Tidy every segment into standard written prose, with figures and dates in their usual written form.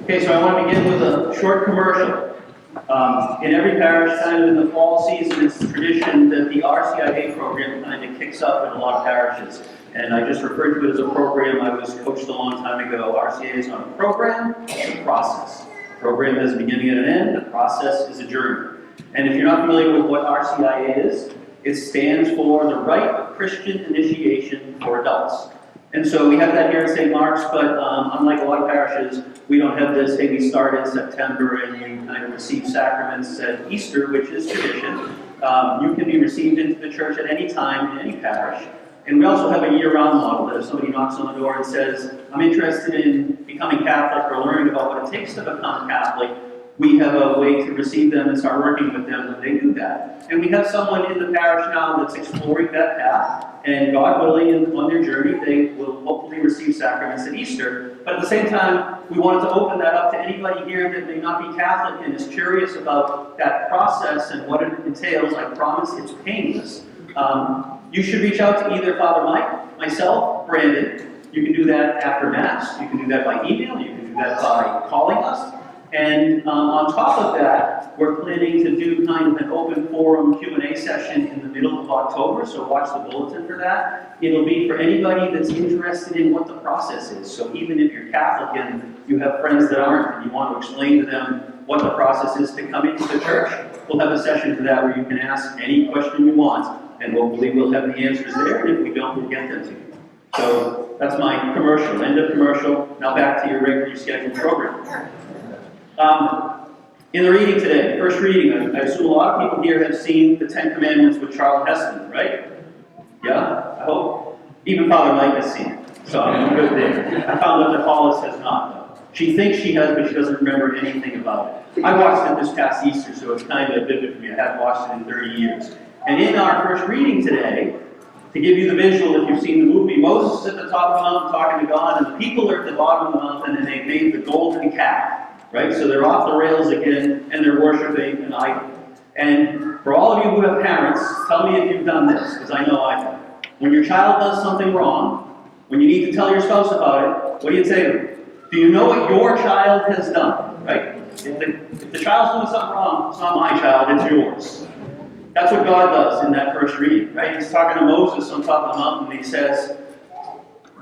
Okay, so I want to begin with a short commercial. In every parish, kind of in the fall season, it's tradition that the RCIA program kind of kicks up in a lot of parishes. And I just referred to it as a program. I was coached a long time ago. RCIA is not a program, it's a process. The program has a beginning and an end. The process is a journey. And if you're not familiar with what RCIA is, it stands for the Rite of Christian Initiation for Adults. And so we have that here at St. Mark's, but unlike a lot of parishes, we don't have this, hey, we start in September and you kind of receive sacraments at Easter, which is tradition. You can be received into the church at any time in any parish. And we also have a year-round model that if somebody knocks on the door and says, I'm interested in becoming Catholic or learning about what it takes to become Catholic, we have a way to receive them and start working with them when they do that. And we have someone in the parish now that's exploring that path, and God willing, on their journey, they will hopefully receive sacraments at Easter. But at the same time, we wanted to open that up to anybody here that may not be Catholic and is curious about that process and what it entails. I promise it's painless. You should reach out to either Father Mike, myself, Brandon. You can do that after Mass. You can do that by email. You can do that by calling us. And on top of that, we're planning to do kind of an open forum Q&A session in the middle of October, so watch the bulletin for that. It'll be for anybody that's interested in what the process is. So even if you're Catholic and you have friends that aren't, and you want to explain to them what the process is to come into the church, we'll have a session for that where you can ask any question you want, and hopefully we'll have the answers there, and if we don't, we'll get them to you. So that's my commercial, end of commercial. Now back to your regularly scheduled program. In the reading today, first reading, I assume a lot of people here have seen the Ten Commandments with Charles Heston, right? Yeah, I hope. Even Father Mike has seen it, so I'm good there. I found out that Hollis has not, though. She thinks she has, but she doesn't remember anything about it. I watched it this past Easter, so it's kind of vivid for me. I haven't watched it in 30 years. And in our first reading today, to give you the visual, if you've seen the movie, Moses is at the top of the mountain talking to God, and the people are at the bottom of the mountain, and they've made the golden calf. Right? So they're off the rails again, and they're worshiping an idol. And for all of you who have parents, tell me if you've done this, because I know I have. When your child does something wrong, when you need to tell your spouse about it, what do you say to them? Do you know what your child has done? Right? If the child's doing something wrong, it's not my child, it's yours. That's what God does in that first reading. Right? He's talking to Moses on top of the mountain, and he says,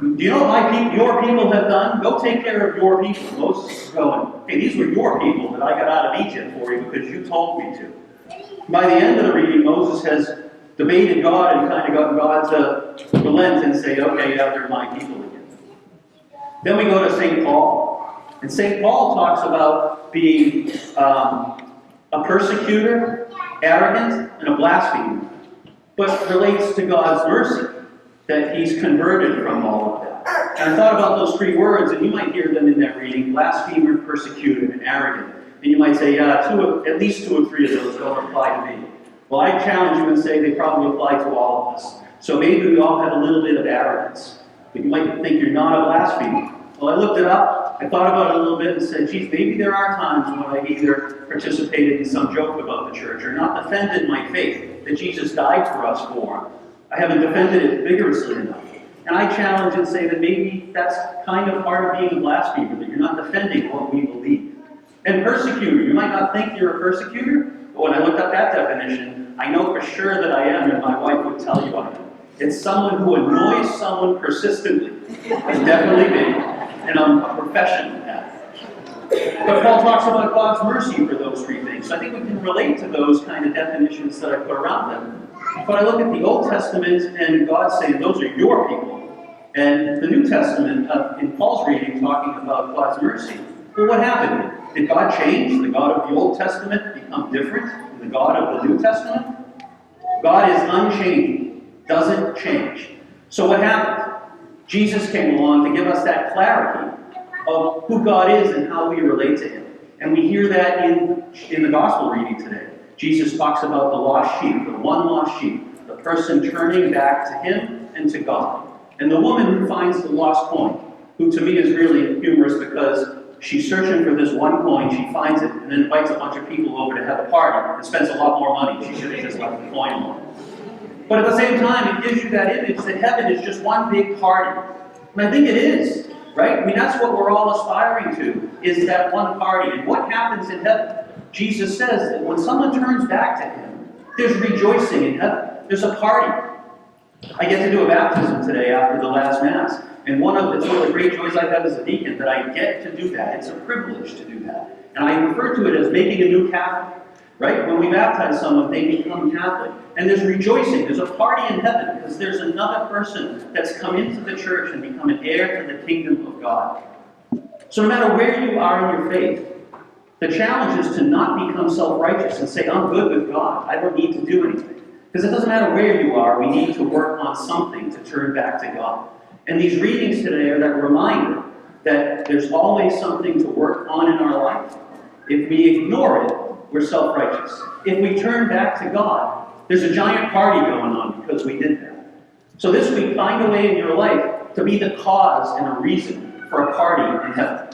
do you know what your people have done? Go take care of your people. Moses is going, hey, these were your people that I got out of Egypt for you because you told me to. By the end of the reading, Moses has debated God and kind of gotten God to relent and say, okay, yeah, they're my people again. Then we go to St. Paul. And St. Paul talks about being a persecutor, arrogant, and a blasphemer, but relates to God's mercy, that he's converted from all of that. And I thought about those three words, and you might hear them in that reading, blasphemer, persecutor, and arrogant. And you might say, yeah, at least two or three of those don't apply to me. Well, I challenge you and say they probably apply to all of us. So maybe we all have a little bit of arrogance. But you might think you're not a blasphemer. Well, I looked it up, I thought about it a little bit and said, geez, maybe there are times when I've either participated in some joke about the church or not defended my faith that Jesus died for us for. I haven't defended it vigorously enough. And I challenge and say that maybe that's kind of part of being a blasphemer, that you're not defending what we believe. And persecutor, you might not think you're a persecutor, but when I looked up that definition, I know for sure that I am, and my wife would tell you I am. It's someone who annoys someone persistently. It's definitely me, and I'm a professional at it. But Paul talks about God's mercy for those three things. So I think we can relate to those kind of definitions that I put around them. But I look at the Old Testament and God saying, those are your people. And the New Testament, in Paul's reading, talking about God's mercy. Well, what happened? Did God change? The God of the Old Testament become different than the God of the New Testament? God is unchanging, doesn't change. So what happened? Jesus came along to give us that clarity of who God is and how we relate to him. And we hear that in the gospel reading today. Jesus talks about the lost sheep, the one lost sheep, the person turning back to him and to God. And the woman who finds the lost coin, who to me is really humorous because she's searching for this one coin, she finds it, and then invites a bunch of people over to have a party and spends a lot more money. She should have just left the coin alone. But at the same time, it gives you that image that heaven is just one big party. And I think it is. right? I mean, that's what we're all aspiring to, is that one party. And what happens in heaven? Jesus says that when someone turns back to him, there's rejoicing in heaven. There's a party. I get to do a baptism today after the last Mass. And it's one of the great joys I have as a deacon that I get to do that. It's a privilege to do that. And I refer to it as making a new Catholic. Right? When we baptize someone, they become Catholic. And there's rejoicing. There's a party in heaven because there's another person that's come into the church and become an heir to the kingdom of God. So no matter where you are in your faith, the challenge is to not become self-righteous and say, I'm good with God. I don't need to do anything. Because it doesn't matter where you are, we need to work on something to turn back to God. And these readings today are that reminder that there's always something to work on in our life. If we ignore it, we're self-righteous. If we turn back to God, there's a giant party going on because we did that. So this week, find a way in your life to be the cause and a reason for a party in heaven.